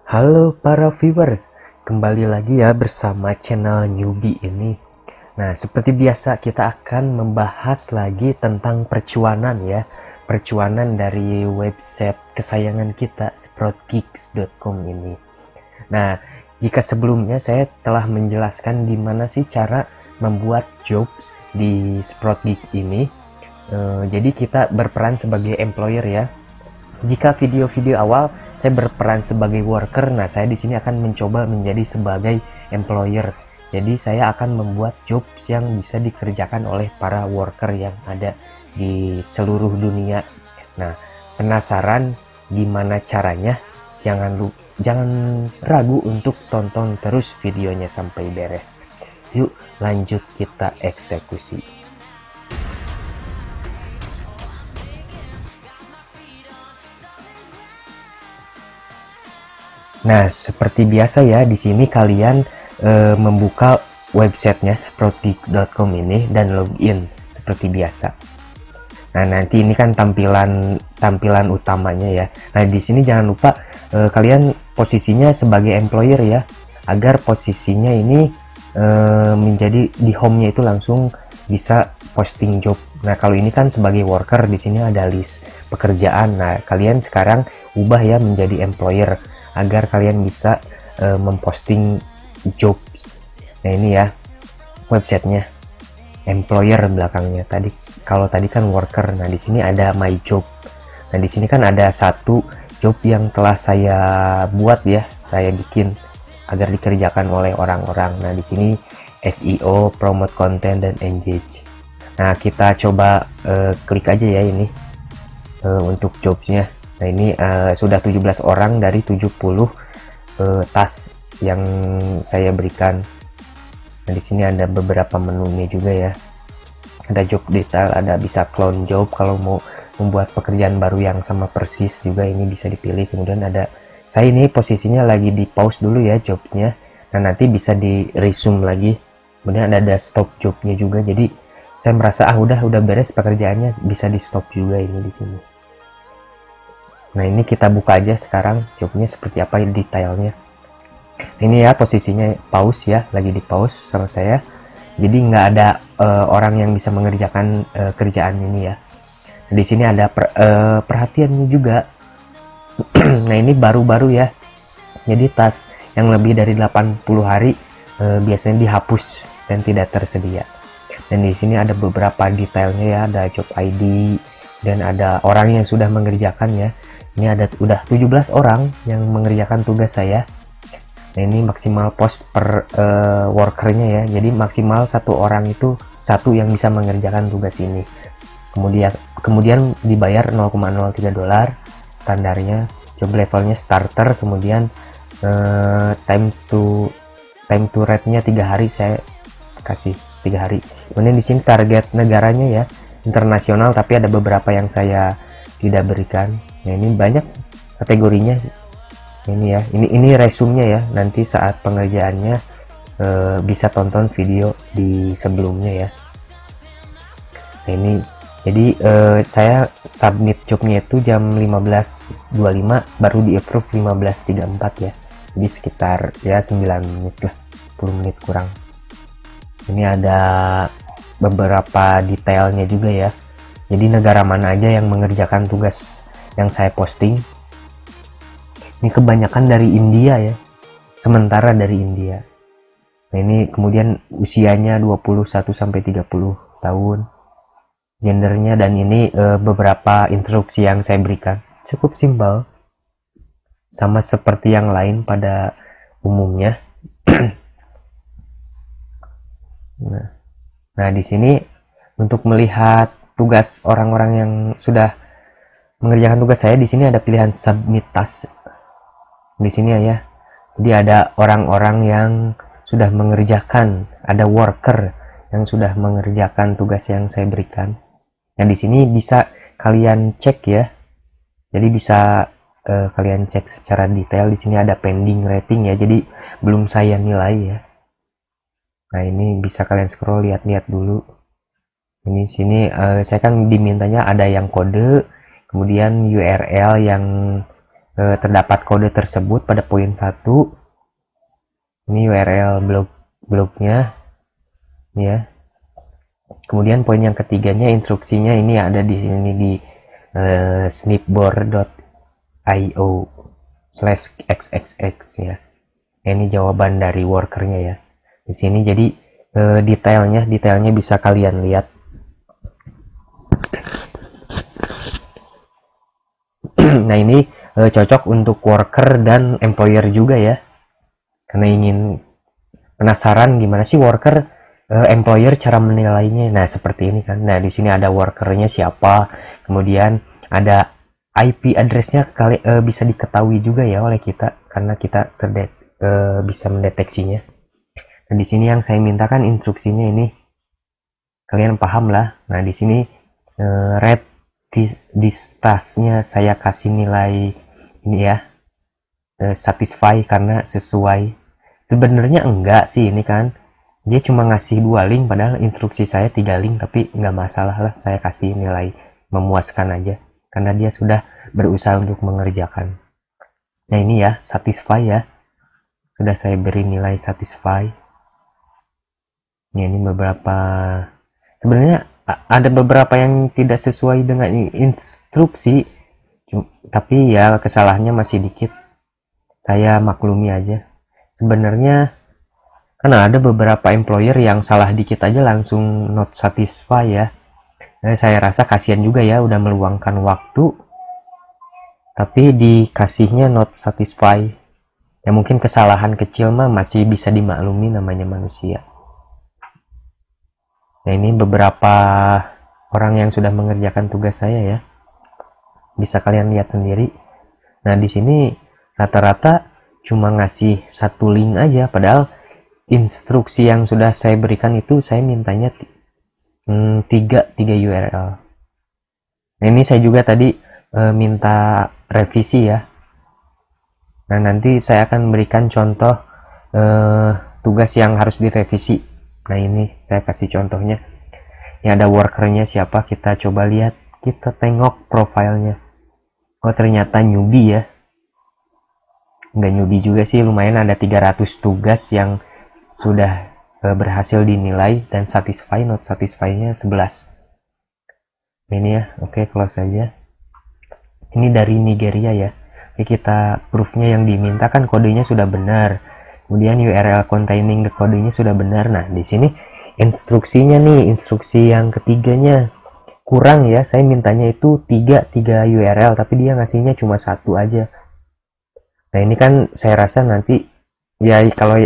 Halo para viewers, kembali lagi ya bersama channel Newbie ini. Nah, seperti biasa kita akan membahas lagi tentang percuanan ya. Percuanan dari website kesayangan kita, sproutgeeks.com ini. Nah, jika sebelumnya saya telah menjelaskan gimana sih cara membuat jobs di Sproutgeeks ini. Jadi kita berperan sebagai employer ya. Jika video-video awal saya berperan sebagai worker, nah saya di sini akan mencoba menjadi sebagai employer. Jadi saya akan membuat jobs yang bisa dikerjakan oleh para worker yang ada di seluruh dunia. Nah, penasaran gimana caranya? Jangan ragu untuk tonton terus videonya sampai beres. Yuk lanjut kita eksekusi. Nah, seperti biasa ya, di sini kalian membuka websitenya sproutgeeks.com ini dan login seperti biasa. Nah, nanti ini kan tampilan utamanya ya. Nah, di sini jangan lupa kalian posisinya sebagai employer ya, agar posisinya ini menjadi di home-nya itu langsung bisa posting job. Nah, kalau ini kan sebagai worker, di sini ada list pekerjaan. Nah, kalian sekarang ubah ya menjadi employer agar kalian bisa memposting jobs. Nah, ini ya websitenya, employer belakangnya. Kalau tadi kan worker. Nah, di sini ada my job. Nah, di sini kan ada satu job yang telah saya buat ya, saya bikin agar dikerjakan oleh orang-orang. Nah, di sini SEO, promote content, dan engage. Nah, kita coba klik aja ya ini untuk jobsnya. Nah, ini sudah 17 orang dari 70 task yang saya berikan. Nah, di sini ada beberapa menunya juga ya. Ada job detail, ada bisa clone job kalau mau membuat pekerjaan baru yang sama persis juga, ini bisa dipilih. Kemudian ada, saya ini posisinya lagi di pause dulu ya jobnya. Nah, nanti bisa di resume lagi. Kemudian ada stop jobnya juga. Jadi saya merasa udah beres pekerjaannya, bisa di stop juga ini di sini. Nah, ini kita buka aja sekarang jobnya seperti apa detailnya. Ini ya posisinya pause ya, lagi di pause sama saya. Jadi nggak ada orang yang bisa mengerjakan kerjaan ini ya. Di sini ada perhatiannya juga. Nah, ini baru-baru ya. Jadi task yang lebih dari 80 hari biasanya dihapus dan tidak tersedia. Dan di sini ada beberapa detailnya ya, ada job ID dan ada orang yang sudah mengerjakan ya. Ini ada udah 17 orang yang mengerjakan tugas saya. Nah, ini maksimal post per workernya ya. Jadi maksimal satu orang itu satu yang bisa mengerjakan tugas ini. Kemudian dibayar $0,03 standarnya. Job levelnya starter. Kemudian time to rate-nya 3 hari, saya kasih 3 hari. Kemudian di sini target negaranya ya internasional, tapi ada beberapa yang saya tidak berikan. Nah, ini banyak kategorinya. Ini ya, ini resumenya ya. Nanti saat pengerjaannya bisa tonton video di sebelumnya ya. Nah, ini jadi saya submit jobnya itu jam 15.25, baru di approve 15.34 ya. Jadi sekitar ya 9 menit lah, 10 menit kurang. Ini ada beberapa detailnya juga ya. Jadi negara mana aja yang mengerjakan tugas yang saya posting. Ini kebanyakan dari India ya, sementara dari India. Nah, ini kemudian usianya 21 sampai 30 tahun, gendernya, dan ini beberapa instruksi yang saya berikan. Cukup simpel, sama seperti yang lain pada umumnya. Nah, di sini untuk melihat tugas orang-orang yang sudah mengerjakan tugas saya, di sini ada pilihan submit task. Di sini ya. Jadi ada orang-orang yang sudah mengerjakan, ada worker yang sudah mengerjakan tugas yang saya berikan. Nah, di sini bisa kalian cek ya. Jadi bisa kalian cek secara detail. Di sini ada pending rating ya. Jadi belum saya nilai ya. Nah, ini bisa kalian scroll lihat-lihat dulu. Ini sini saya kan dimintanya ada yang kode, kemudian URL yang terdapat kode tersebut pada poin 1. Ini URL blognya ya. Kemudian poin yang ketiganya, instruksinya ini ada di sini di snipboard.io/xxx ya. Ini jawaban dari workernya ya. Di sini jadi detailnya bisa kalian lihat. Nah, ini cocok untuk worker dan employer juga ya. Karena ingin penasaran gimana sih worker employer cara menilainya. Nah, seperti ini kan. Nah, di sini ada workernya siapa, kemudian ada IP addressnya bisa diketahui juga ya oleh kita karena kita bisa mendeteksinya. Dan di sini yang saya mintakan instruksinya ini kalian paham lah. Nah, di sini red distance-nya saya kasih nilai ini ya, satisfy karena sesuai. Sebenarnya enggak sih, ini kan dia cuma ngasih 2 link padahal instruksi saya 3 link, tapi nggak masalah lah, saya kasih nilai memuaskan aja karena dia sudah berusaha untuk mengerjakan. Nah, ini ya satisfy ya, sudah saya beri nilai satisfy. Ini beberapa, sebenarnya ada beberapa yang tidak sesuai dengan instruksi, tapi ya kesalahannya masih dikit, saya maklumi aja. Sebenarnya karena ada beberapa employer yang salah dikit aja langsung not satisfy ya. Nah, saya rasa kasihan juga ya, udah meluangkan waktu tapi dikasihnya not satisfy. Ya mungkin kesalahan kecil mah masih bisa dimaklumi, namanya manusia. Nah, ini beberapa orang yang sudah mengerjakan tugas saya ya. Bisa kalian lihat sendiri. Nah, di sini rata-rata cuma ngasih 1 link aja, padahal instruksi yang sudah saya berikan itu saya mintanya 3 URL. Nah, ini saya juga tadi minta revisi ya. Nah, nanti saya akan berikan contoh tugas yang harus direvisi. Nah, ini saya kasih contohnya. Ini ada workernya siapa, kita coba lihat, kita tengok profilnya. Oh, ternyata newbie ya. Nggak newbie juga sih, lumayan, ada 300 tugas yang sudah berhasil dinilai dan satisfy, not satisfy-nya 11. Ini ya, oke, close saja. Ini dari Nigeria ya. Oke, kita proof-nya yang diminta kan kodenya sudah benar. Kemudian URL containing the kodenya sudah benar. Nah, di sini instruksinya nih, instruksi yang ketiganya kurang ya. Saya mintanya itu 3 URL, tapi dia ngasihnya cuma 1 aja. Nah, ini kan saya rasa nanti ya kalau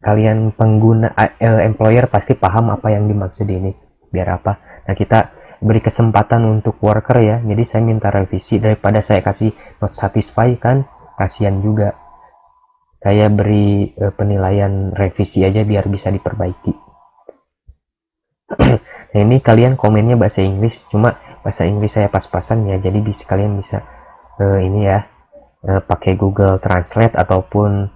kalian pengguna employer pasti paham apa yang dimaksud ini. Biar apa? Nah, kita beri kesempatan untuk worker ya. Jadi saya minta revisi, daripada saya kasih not satisfy kan kasihan juga. Saya beri penilaian revisi aja biar bisa diperbaiki. Nah, ini kalian komennya bahasa Inggris, cuma bahasa Inggris saya pas-pasan ya. Jadi kalian bisa ini ya, pakai Google Translate ataupun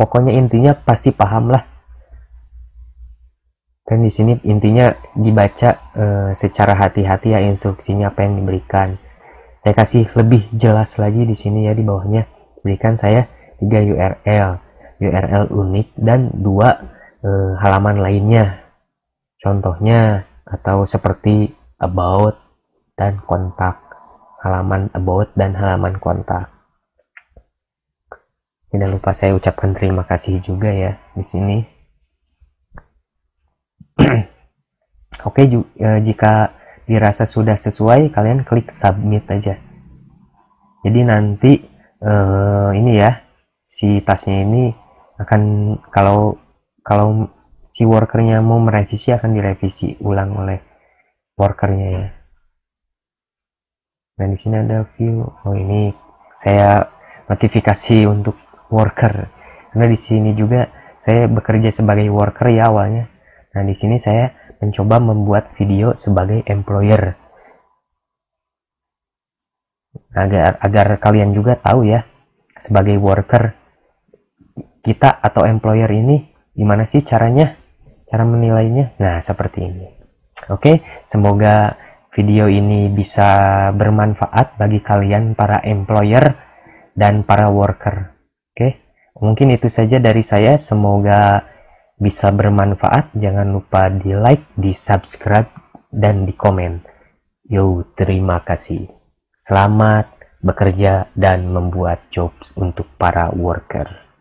pokoknya intinya pasti paham lah. Dan di sini intinya dibaca secara hati-hati ya instruksinya apa yang diberikan. Saya kasih lebih jelas lagi di sini ya, di bawahnya berikan saya 3 URL unik dan 2 halaman lainnya. Contohnya atau seperti about dan kontak. Halaman about dan halaman kontak. Tidak lupa saya ucapkan terima kasih juga ya di sini. Oke, jika dirasa sudah sesuai, kalian klik submit aja. Jadi nanti ini ya, si tasnya ini akan kalau si workernya mau merevisi akan direvisi ulang oleh workernya ya. Nah, di sini ada view. Oh, ini saya notifikasi untuk worker. Karena di sini juga saya bekerja sebagai worker ya awalnya. Nah, di sini saya mencoba membuat video sebagai employer. Agar kalian juga tahu ya, sebagai worker kita atau employer ini gimana sih caranya, cara menilainya. Nah, seperti ini. Oke, semoga video ini bisa bermanfaat bagi kalian para employer dan para worker. Oke, mungkin itu saja dari saya. Semoga bisa bermanfaat. Jangan lupa di like, di subscribe, dan di komen. Yo, terima kasih. Selamat bekerja dan membuat jobs untuk para worker.